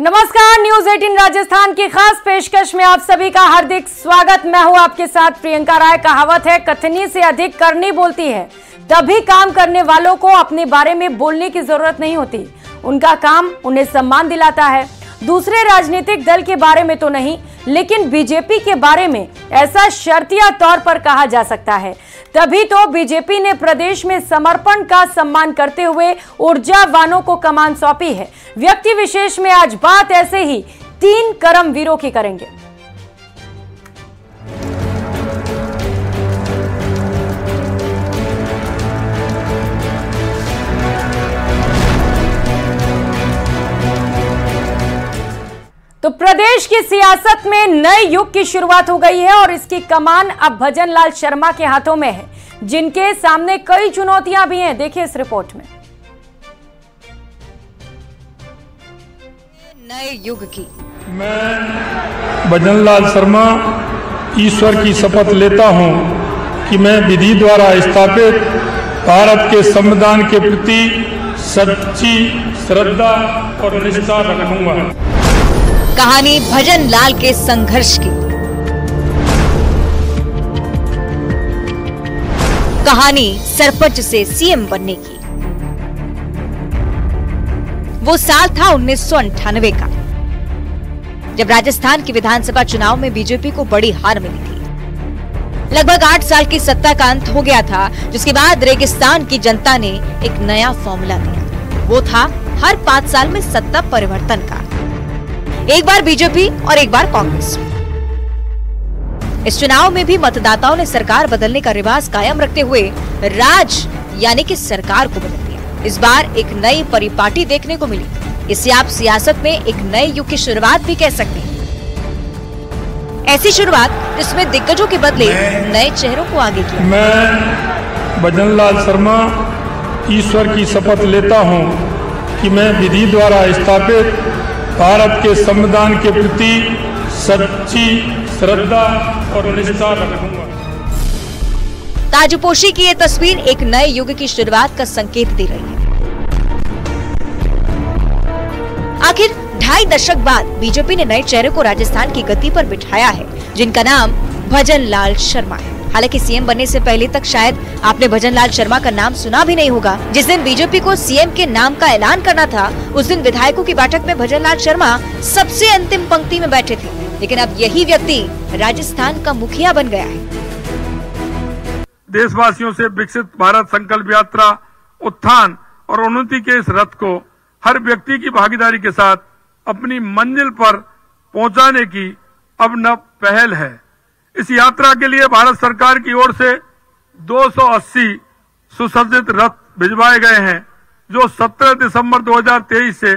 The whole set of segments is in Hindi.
नमस्कार, न्यूज 18 राजस्थान की खास पेशकश में आप सभी का हार्दिक स्वागत। मैं हूं आपके साथ प्रियंका राय। कहावत है, कथनी से अधिक करनी बोलती है। तभी काम करने वालों को अपने बारे में बोलने की जरूरत नहीं होती। उनका काम उन्हें सम्मान दिलाता है। दूसरे राजनीतिक दल के बारे में तो नहीं, लेकिन बीजेपी के बारे में ऐसा शर्तिया तौर पर कहा जा सकता है। तभी तो बीजेपी ने प्रदेश में समर्पण का सम्मान करते हुए ऊर्जावानों को कमान सौंपी है। व्यक्ति विशेष में आज बात ऐसे ही 3 कर्मवीरों की करेंगे। तो प्रदेश की सियासत में नए युग की शुरुआत हो गई है और इसकी कमान अब भजन लाल शर्मा के हाथों में है, जिनके सामने कई चुनौतियां भी हैं। देखिए इस रिपोर्ट में। नए युग की मैं भजन लाल शर्मा ईश्वर की शपथ लेता हूं कि मैं विधि द्वारा स्थापित भारत के संविधान के प्रति सच्ची श्रद्धा और निष्ठा रखूंगा। कहानी भजन लाल के संघर्ष की, कहानी सरपंच से सीएम बनने की। वो साल था 1998 का, जब राजस्थान के विधानसभा चुनाव में बीजेपी को बड़ी हार मिली थी। लगभग 8 साल की सत्ता का अंत हो गया था, जिसके बाद रेगिस्तान की जनता ने एक नया फॉर्मूला दिया। वो था हर 5 साल में सत्ता परिवर्तन का, एक बार बीजेपी और एक बार कांग्रेस। इस चुनाव में भी मतदाताओं ने सरकार बदलने का रिवाज कायम रखते हुए राज यानी कि सरकार को बदल दिया। इस बार एक नई परिपाटी देखने को मिली। इसे आप सियासत में एक नए युग की शुरुआत भी कह सकते हैं। ऐसी शुरुआत जिसमें दिग्गजों के बदले नए चेहरों को आगे किया। मैं भजन लाल शर्मा ईश्वर की शपथ लेता हूं कि मैं विधि द्वारा स्थापित भारत के संविधान के प्रति सच्ची श्रद्धा और निष्ठा रखूंगा। ताजपोशी की ये तस्वीर एक नए युग की शुरुआत का संकेत दे रही है। आखिर 2.5 दशक बाद बीजेपी ने नए चेहरे को राजस्थान की गद्दी पर बिठाया है, जिनका नाम भजन लाल शर्मा है। हालांकि सीएम बनने से पहले तक शायद आपने भजन लाल शर्मा का नाम सुना भी नहीं होगा। जिस दिन बीजेपी को सीएम के नाम का ऐलान करना था, उस दिन विधायकों की बैठक में भजन लाल शर्मा सबसे अंतिम पंक्ति में बैठे थे। लेकिन अब यही व्यक्ति राजस्थान का मुखिया बन गया है। देशवासियों से विकसित भारत संकल्प यात्रा, उत्थान और उन्नति के इस रथ को हर व्यक्ति की भागीदारी के साथ अपनी मंजिल पर पहुंचाने की अब नव पहल है। इस यात्रा के लिए भारत सरकार की ओर से 280 सुसज्जित रथ भिजवाए गए हैं, जो 17 दिसंबर 2023 से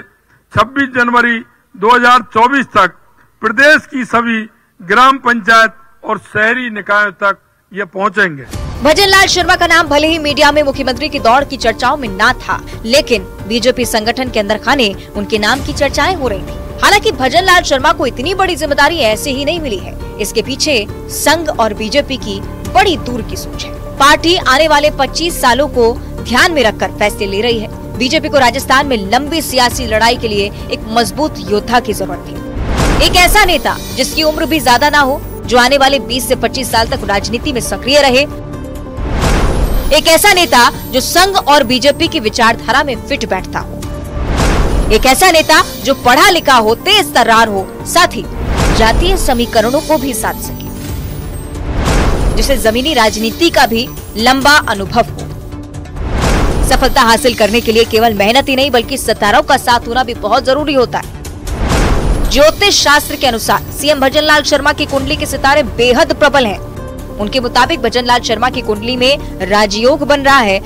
26 जनवरी 2024 तक प्रदेश की सभी ग्राम पंचायत और शहरी निकायों तक ये पहुंचेंगे। भजन लाल शर्मा का नाम भले ही मीडिया में मुख्यमंत्री की दौड़ की चर्चाओं में ना था, लेकिन बीजेपी संगठन के अंदर खाने उनके नाम की चर्चाएं हो रही थी। हालांकि भजन लाल शर्मा को इतनी बड़ी जिम्मेदारी ऐसे ही नहीं मिली है। इसके पीछे संघ और बीजेपी की बड़ी दूर की सोच है। पार्टी आने वाले 25 सालों को ध्यान में रखकर फैसले ले रही है। बीजेपी को राजस्थान में लंबी सियासी लड़ाई के लिए एक मजबूत योद्धा की जरूरत थी। एक ऐसा नेता जिसकी उम्र भी ज्यादा ना हो, जो आने वाले 20 से 25 साल तक राजनीति में सक्रिय रहे। एक ऐसा नेता जो संघ और बीजेपी की विचारधारा में फिट बैठता हो। एक ऐसा नेता जो पढ़ा लिखा हो, तेज तर्रार हो, साथ ही जातीय समीकरणों को भी साध सके, जिसे जमीनी राजनीति का भी लंबा अनुभव हो। सफलता हासिल करने के लिए केवल मेहनत ही नहीं, बल्कि सितारों का साथ होना भी बहुत जरूरी होता है। ज्योतिष शास्त्र के अनुसार सीएम भजन लाल शर्मा की कुंडली के सितारे बेहद प्रबल हैं। उनके मुताबिक भजन लाल शर्मा की कुंडली में राजयोग बन रहा है,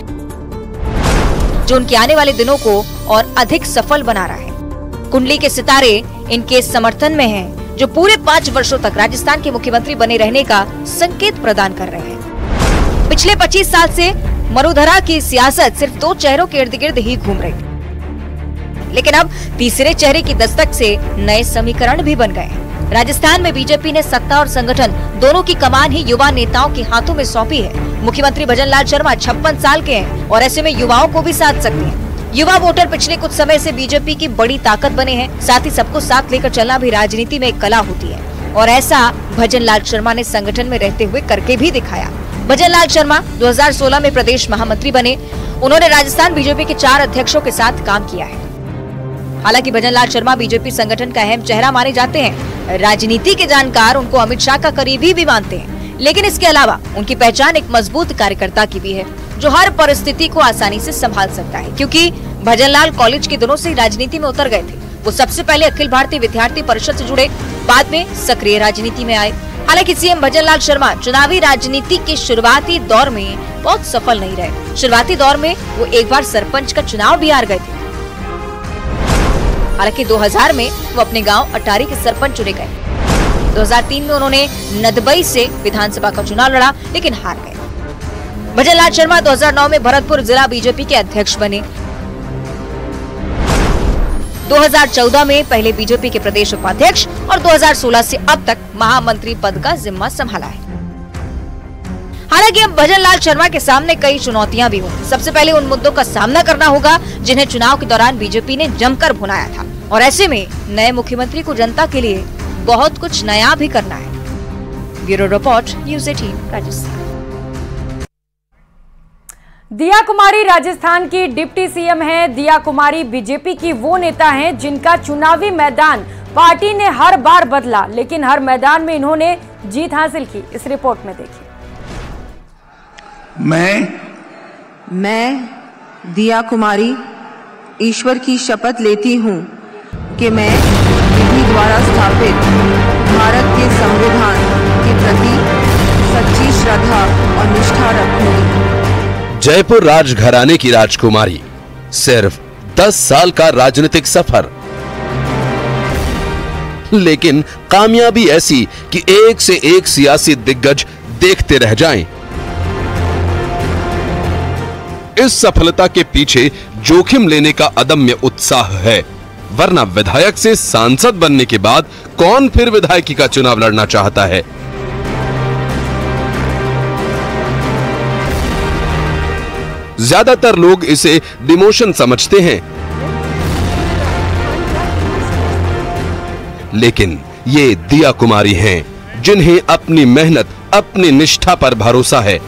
जो उनके आने वाले दिनों को और अधिक सफल बना रहा है। कुंडली के सितारे इनके समर्थन में हैं, जो पूरे 5 वर्षों तक राजस्थान के मुख्यमंत्री बने रहने का संकेत प्रदान कर रहे हैं। पिछले 25 साल से मरुधरा की सियासत सिर्फ 2 चेहरों के इर्द गिर्द ही घूम रही थी, लेकिन अब तीसरे चेहरे की दस्तक से नए समीकरण भी बन गए हैं। राजस्थान में बीजेपी ने सत्ता और संगठन दोनों की कमान ही युवा नेताओं के हाथों में सौंपी है। मुख्यमंत्री भजन लाल शर्मा 56 साल के हैं और ऐसे में युवाओं को भी साध सकते हैं। युवा वोटर पिछले कुछ समय से बीजेपी की बड़ी ताकत बने हैं। साथ ही सबको साथ लेकर चलना भी राजनीति में एक कला होती है और ऐसा भजन लाल शर्मा ने संगठन में रहते हुए करके भी दिखाया। भजन लाल शर्मा 2016 में प्रदेश महामंत्री बने। उन्होंने राजस्थान बीजेपी के 4 अध्यक्षों के साथ काम किया है। हालांकि भजन लाल शर्मा बीजेपी संगठन का अहम चेहरा माने जाते हैं। राजनीति के जानकार उनको अमित शाह का करीबी भी मानते हैं, लेकिन इसके अलावा उनकी पहचान एक मजबूत कार्यकर्ता की भी है जो हर परिस्थिति को आसानी से संभाल सकता है। क्योंकि भजन लाल कॉलेज के दिनों से राजनीति में उतर गए थे। वो सबसे पहले अखिल भारतीय विद्यार्थी परिषद से जुड़े, बाद में सक्रिय राजनीति में आए। हालांकि सीएम भजन लाल शर्मा चुनावी राजनीति के शुरुआती दौर में बहुत सफल नहीं रहे। शुरुआती दौर में वो एक बार सरपंच का चुनाव भी हार गए थे। हालांकि 2000 में वो अपने गांव अटारी के सरपंच चुने गए। 2003 में उन्होंने नदबई से विधानसभा का चुनाव लड़ा, लेकिन हार गए। भजन लाल शर्मा 2009 में भरतपुर जिला बीजेपी के अध्यक्ष बने। 2014 में पहले बीजेपी के प्रदेश उपाध्यक्ष और 2016 से अब तक महामंत्री पद का जिम्मा संभाला है। हालांकि अब भजन लाल शर्मा के सामने कई चुनौतियां भी होंगी। सबसे पहले उन मुद्दों का सामना करना होगा जिन्हें चुनाव के दौरान बीजेपी ने जमकर भुनाया था, और ऐसे में नए मुख्यमंत्री को जनता के लिए बहुत कुछ नया भी करना है। Bureau report, news 18 Rajasthan. दिया कुमारी राजस्थान की डिप्टी सीएम हैं। दिया कुमारी बीजेपी की वो नेता हैं जिनका चुनावी मैदान पार्टी ने हर बार बदला, लेकिन हर मैदान में इन्होंने जीत हासिल की। इस रिपोर्ट में देखिए। मैं दिया कुमारी ईश्वर की शपथ लेती हूँ कि मैं विधि द्वारा स्थापित भारत के संविधान के प्रति सच्ची श्रद्धा और निष्ठा रखूंगी। जयपुर राजघराने की राजकुमारी, सिर्फ 10 साल का राजनीतिक सफर, लेकिन कामयाबी ऐसी कि एक से एक सियासी दिग्गज देखते रह जाएं। इस सफलता के पीछे जोखिम लेने का अदम्य उत्साह है, वरना विधायक से सांसद बनने के बाद कौन फिर विधायकी का चुनाव लड़ना चाहता है। ज्यादातर लोग इसे डिमोशन समझते हैं, लेकिन ये दिया कुमारी हैं जिन्हें अपनी मेहनत, अपनी निष्ठा पर भरोसा है।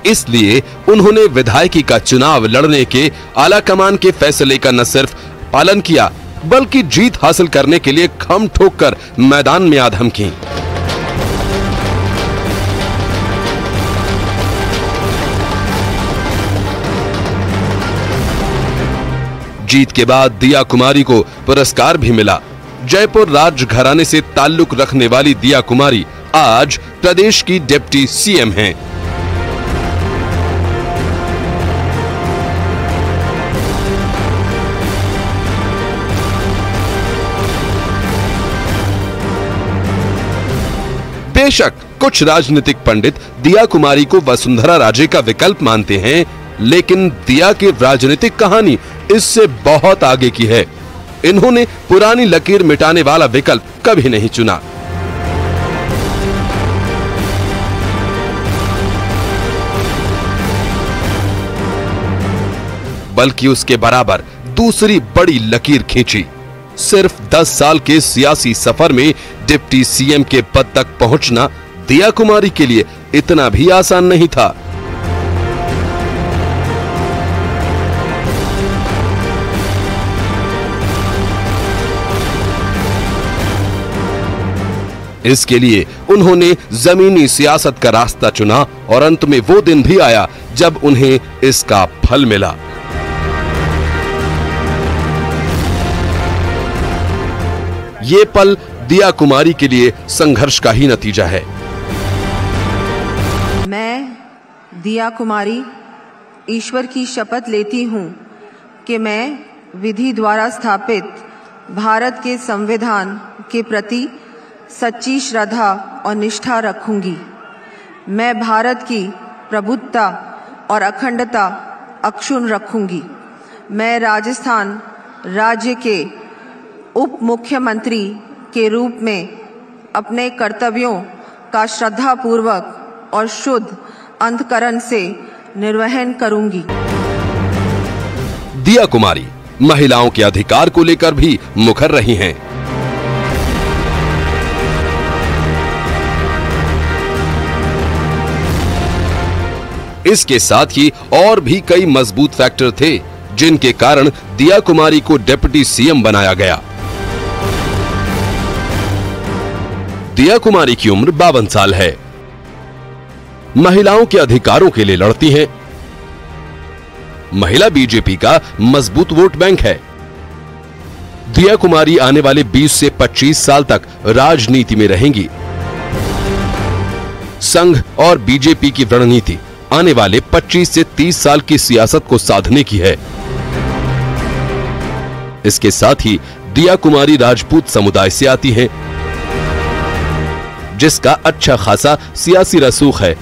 इसलिए उन्होंने विधायकी का चुनाव लड़ने के आलाकमान के फैसले का न सिर्फ पालन किया, बल्कि जीत हासिल करने के लिए खम ठोक कर मैदान में आ धमकी। जीत के बाद दिया कुमारी को पुरस्कार भी मिला। जयपुर राजघराने से ताल्लुक रखने वाली दिया कुमारी आज प्रदेश की डिप्टी सीएम हैं। बेशक कुछ राजनीतिक पंडित दिया कुमारी को वसुंधरा राजे का विकल्प मानते हैं, लेकिन दिया की राजनीतिक कहानी इससे बहुत आगे की है। इन्होंने पुरानी लकीर मिटाने वाला विकल्प कभी नहीं चुना। बल्कि उसके बराबर दूसरी बड़ी लकीर खींची। सिर्फ 10 साल के सियासी सफर में डिप्टी सीएम के पद तक पहुंचना दिया कुमारी के लिए इतना भी आसान नहीं था। इसके लिए उन्होंने जमीनी सियासत का रास्ता चुना और अंत में वो दिन भी आया जब उन्हें इसका फल मिला। ये पल दिया कुमारी के लिए संघर्ष का ही नतीजा है। मैं दिया कुमारी ईश्वर की शपथ लेती हूँ कि मैं विधि द्वारा स्थापित भारत के संविधान के प्रति सच्ची श्रद्धा और निष्ठा रखूंगी। मैं भारत की प्रभुत्ता और अखंडता अक्षुण्ण रखूंगी। मैं राजस्थान राज्य के उप मुख्यमंत्री के रूप में अपने कर्तव्यों का श्रद्धापूर्वक और शुद्ध अंतःकरण से निर्वहन करूंगी। दिया कुमारी महिलाओं के अधिकार को लेकर भी मुखर रही हैं। इसके साथ ही और भी कई मजबूत फैक्टर थे जिनके कारण दिया कुमारी को डिप्टी सीएम बनाया गया। दिया कुमारी की उम्र 52 साल है। महिलाओं के अधिकारों के लिए लड़ती हैं। महिला बीजेपी का मजबूत वोट बैंक है। दिया कुमारी आने वाले 20 से 25 साल तक राजनीति में रहेंगी। संघ और बीजेपी की रणनीति आने वाले 25 से 30 साल की सियासत को साधने की है। इसके साथ ही दिया कुमारी राजपूत समुदाय से आती हैं, जिसका अच्छा खासा सियासी रसूख है।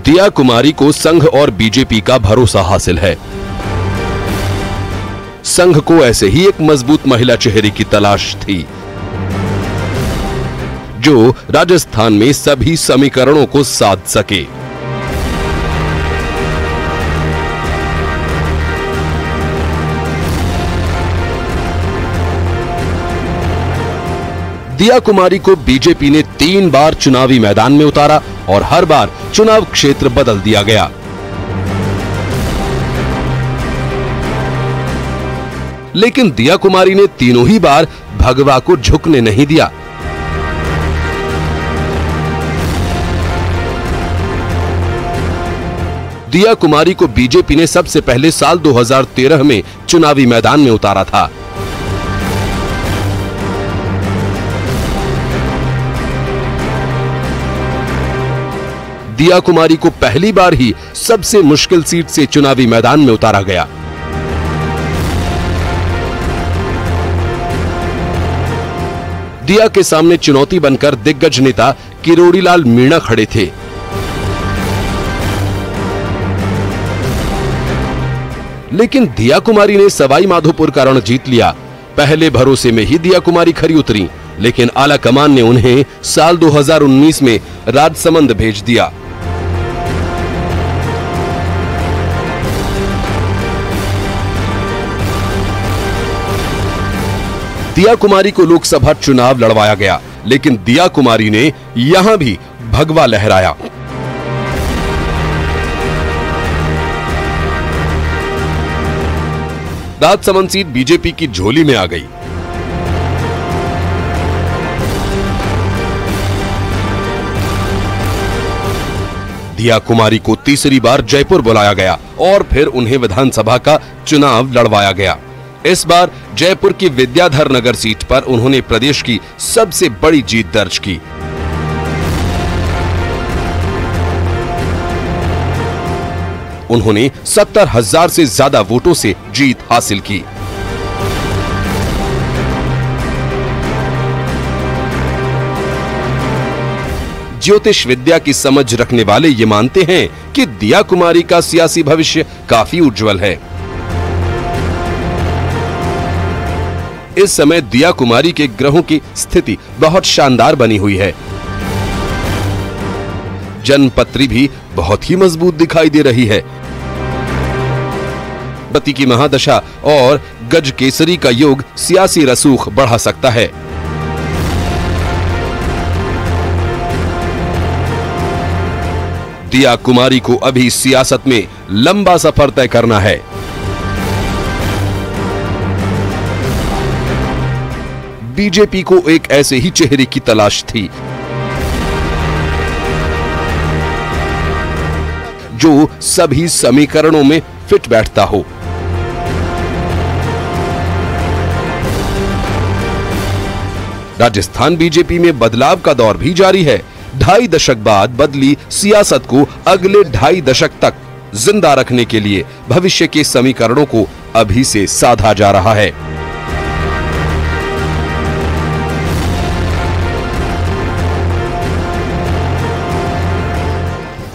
दिया कुमारी को संघ और बीजेपी का भरोसा हासिल है। संघ को ऐसे ही एक मजबूत महिला चेहरे की तलाश थी जो राजस्थान में सभी समीकरणों को साध सके। दिया कुमारी को बीजेपी ने 3 बार चुनावी मैदान में उतारा और हर बार चुनाव क्षेत्र बदल दिया गया। लेकिन दिया कुमारी ने तीनों ही बार भगवा को झुकने नहीं दिया। दिया कुमारी को बीजेपी ने सबसे पहले साल 2013 में चुनावी मैदान में उतारा था। दिया कुमारी को पहली बार ही सबसे मुश्किल सीट से चुनावी मैदान में उतारा गया। दिया के सामने चुनौती बनकर दिग्गज नेता किरोड़ीलाल मीणा खड़े थे। लेकिन दिया कुमारी ने सवाई माधोपुर का रण जीत लिया। पहले भरोसे में ही दिया कुमारी खरी उतरी, लेकिन आला कमान ने उन्हें साल 2019 में राजसमंद भेज दिया। दिया कुमारी को लोकसभा चुनाव लड़वाया गया, लेकिन दिया कुमारी ने यहां भी भगवा लहराया। राजसमंद सीट बीजेपी की झोली में आ गई। दिया कुमारी को तीसरी बार जयपुर बुलाया गया और फिर उन्हें विधानसभा का चुनाव लड़वाया गया। इस बार जयपुर की विद्याधर नगर सीट पर उन्होंने प्रदेश की सबसे बड़ी जीत दर्ज की। उन्होंने 70,000 से ज्यादा वोटों से जीत हासिल की। ज्योतिष विद्या की समझ रखने वाले ये मानते हैं कि दिया कुमारी का सियासी भविष्य काफी उज्जवल है। इस समय दिया कुमारी के ग्रहों की स्थिति बहुत शानदार बनी हुई है। जन्मपत्री भी बहुत ही मजबूत दिखाई दे रही है। पति की महादशा और गज केसरी का योग सियासी रसूख बढ़ा सकता है। दिया कुमारी को अभी सियासत में लंबा सफर तय करना है। बीजेपी को एक ऐसे ही चेहरे की तलाश थी जो सभी समीकरणों में फिट बैठता हो। राजस्थान बीजेपी में बदलाव का दौर भी जारी है। 2.5 दशक बाद बदली सियासत को अगले 2.5 दशक तक जिंदा रखने के लिए भविष्य के समीकरणों को अभी से साधा जा रहा है।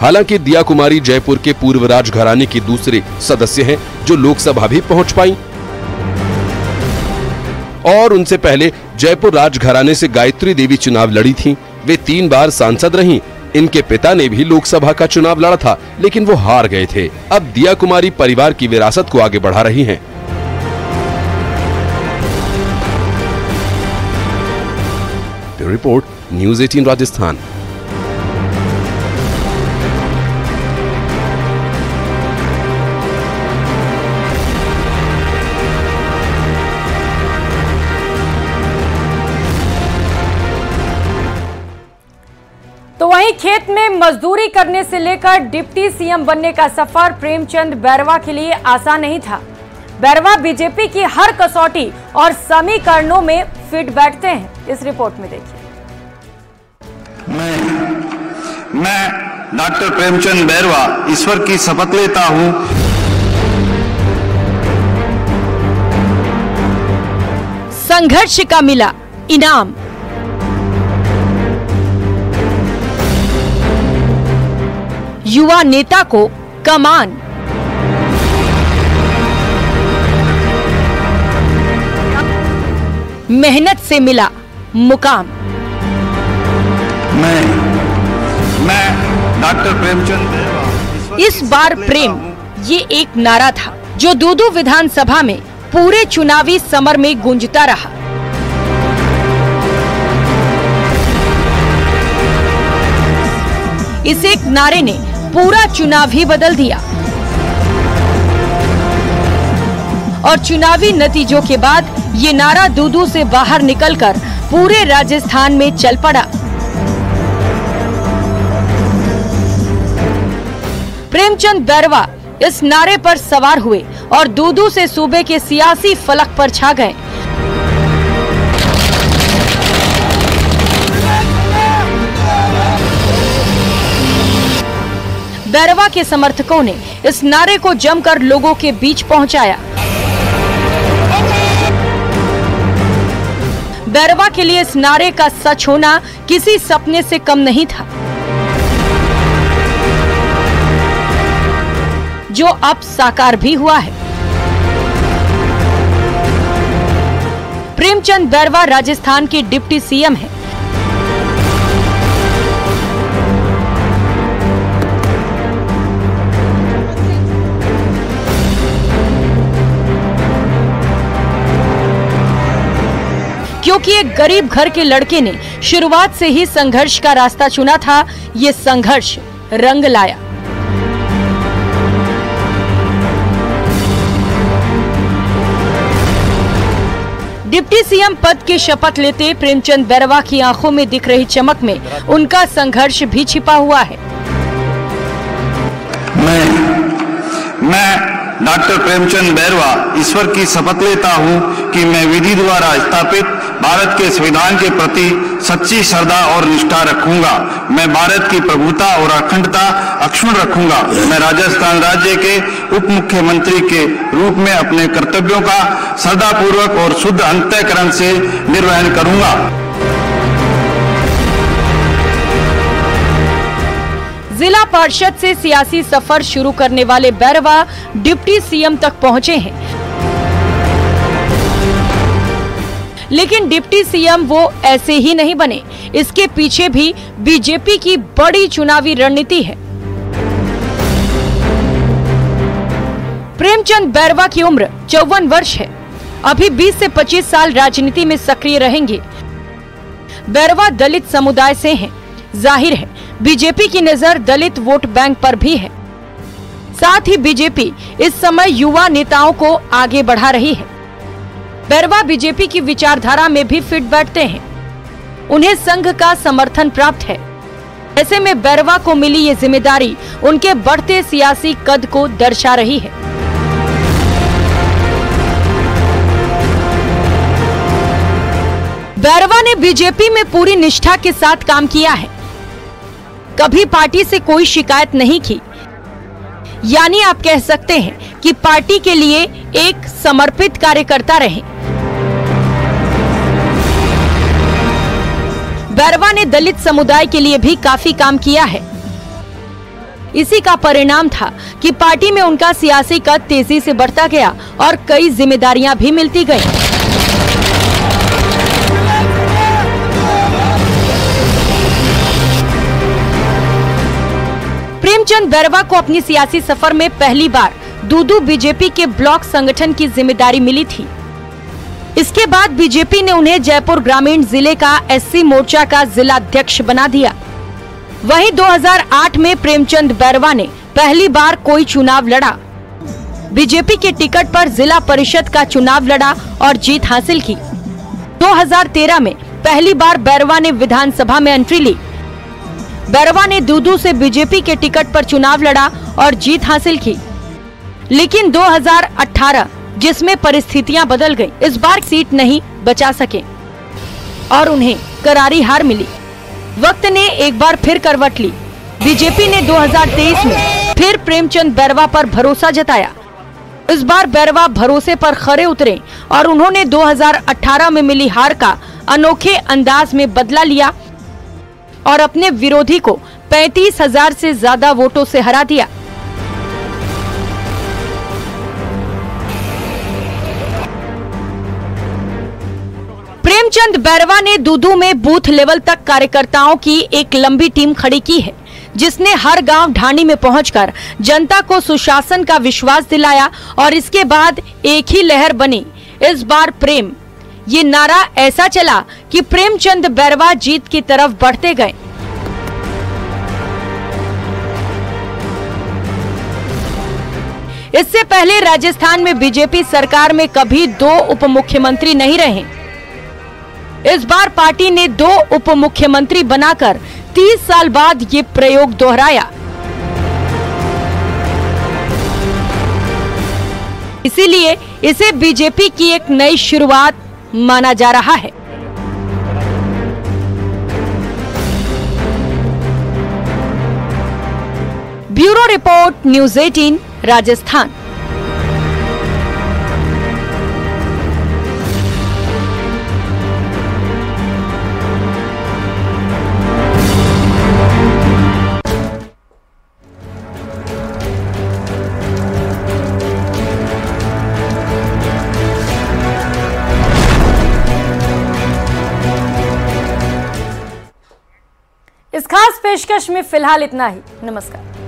हालांकि दिया कुमारी जयपुर के पूर्व राजघराने की दूसरे सदस्य हैं जो लोकसभा भी पहुंच पाई और उनसे पहले जयपुर राजघराने से गायत्री देवी चुनाव लड़ी थी। वे 3 बार सांसद रहीं। इनके पिता ने भी लोकसभा का चुनाव लड़ा था, लेकिन वो हार गए थे। अब दिया कुमारी परिवार की विरासत को आगे बढ़ा रही हैं। Bureau report, news 18 Rajasthan. तो वहीं खेत में मजदूरी करने से लेकर डिप्टी सीएम बनने का सफर प्रेमचंद बैरवा के लिए आसान नहीं था। बैरवा बीजेपी की हर कसौटी और समीकरणों में फिट बैठते हैं। इस रिपोर्ट में देखिए। मैं डॉक्टर प्रेमचंद बैरवा ईश्वर की शपथ लेता हूं। संघर्ष का मिला इनाम। युवा नेता को कमान। मेहनत से मिला मुकाम। मैं डॉक्टर प्रेमचंद बैरवा। इस बार प्रेम ये एक नारा था जो दूदू विधानसभा में पूरे चुनावी समर में गूंजता रहा। इस एक नारे ने पूरा चुनाव ही बदल दिया और चुनावी नतीजों के बाद ये नारा दूदू से बाहर निकलकर पूरे राजस्थान में चल पड़ा। प्रेमचंद बैरवा इस नारे पर सवार हुए और दूदू से सूबे के सियासी फलक पर छा गए। बैरवा के समर्थकों ने इस नारे को जमकर लोगों के बीच पहुंचाया। बैरवा के लिए इस नारे का सच होना किसी सपने से कम नहीं था, जो अब साकार भी हुआ है। प्रेमचंद बैरवा राजस्थान के डिप्टी सीएम हैं। क्योंकि एक गरीब घर के लड़के ने शुरुआत से ही संघर्ष का रास्ता चुना था, ये संघर्ष रंग लाया। डिप्टी सीएम पद की शपथ लेते प्रेमचंद बैरवा की आंखों में दिख रही चमक में उनका संघर्ष भी छिपा हुआ है। मैं डॉक्टर प्रेमचंद बैरवा ईश्वर की शपथ लेता हूं कि मैं विधि द्वारा स्थापित भारत के संविधान के प्रति सच्ची श्रद्धा और निष्ठा रखूंगा। मैं भारत की प्रभुता और अखंडता अक्षुण्ण रखूंगा। मैं राजस्थान राज्य के उप मुख्यमंत्री के रूप में अपने कर्तव्यों का श्रद्धापूर्वक और शुद्ध अंतःकरण से निर्वहन करूंगा। जिला पार्षद से सियासी सफर शुरू करने वाले बैरवा डिप्टी सीएम तक पहुंचे हैं, लेकिन डिप्टी सीएम वो ऐसे ही नहीं बने। इसके पीछे भी बीजेपी की बड़ी चुनावी रणनीति है। प्रेमचंद बैरवा की उम्र 54 वर्ष है। अभी 20 से 25 साल राजनीति में सक्रिय रहेंगे। बैरवा दलित समुदाय से हैं। जाहिर है बीजेपी की नजर दलित वोट बैंक पर भी है। साथ ही बीजेपी इस समय युवा नेताओं को आगे बढ़ा रही है। बैरवा बीजेपी की विचारधारा में भी फिट बैठते हैं। उन्हें संघ का समर्थन प्राप्त है। ऐसे में बैरवा को मिली ये जिम्मेदारी उनके बढ़ते सियासी कद को दर्शा रही है। बैरवा ने बीजेपी में पूरी निष्ठा के साथ काम किया है। कभी पार्टी से कोई शिकायत नहीं की। यानी आप कह सकते हैं कि पार्टी के लिए एक समर्पित कार्यकर्ता रहे। बैरवा ने दलित समुदाय के लिए भी काफी काम किया है। इसी का परिणाम था कि पार्टी में उनका सियासी कद तेजी से बढ़ता गया और कई जिम्मेदारियां भी मिलती गईं। प्रेमचंद बैरवा को अपनी सियासी सफर में पहली बार दूदू बीजेपी के ब्लॉक संगठन की जिम्मेदारी मिली थी। इसके बाद बीजेपी ने उन्हें जयपुर ग्रामीण जिले का एससी मोर्चा का जिला अध्यक्ष बना दिया। वहीं 2008 में प्रेमचंद बैरवा ने पहली बार कोई चुनाव लड़ा। बीजेपी के टिकट पर जिला परिषद का चुनाव लड़ा और जीत हासिल की। 2013 में पहली बार बैरवा ने विधानसभा में एंट्री ली। बैरवा ने दूदू से बीजेपी के टिकट पर चुनाव लड़ा और जीत हासिल की। लेकिन 2018 जिसमें परिस्थितियां बदल गईं, इस बार सीट नहीं बचा सके और उन्हें करारी हार मिली। वक्त ने एक बार फिर करवट ली। बीजेपी ने 2023 में फिर प्रेमचंद बैरवा पर भरोसा जताया। इस बार बैरवा भरोसे पर खरे उतरे और उन्होंने 2018 में मिली हार का अनोखे अंदाज में बदला लिया और अपने विरोधी को 35,000 से ज्यादा वोटों से हरा दिया। प्रेमचंद बैरवा ने दूदू में बूथ लेवल तक कार्यकर्ताओं की एक लंबी टीम खड़ी की है, जिसने हर गांव ढाणी में पहुंचकर जनता को सुशासन का विश्वास दिलाया और इसके बाद एक ही लहर बनी, इस बार प्रेम। ये नारा ऐसा चला कि प्रेमचंद बैरवा जीत की तरफ बढ़ते गए। इससे पहले राजस्थान में बीजेपी सरकार में कभी 2 उप मुख्यमंत्री नहीं रहे। इस बार पार्टी ने 2 उप मुख्यमंत्री बनाकर 30 साल बाद ये प्रयोग दोहराया। इसीलिए इसे बीजेपी की एक नई शुरुआत माना जा रहा है। Bureau report, news 18 Rajasthan. इस खास पेशकश में फिलहाल इतना ही। नमस्कार।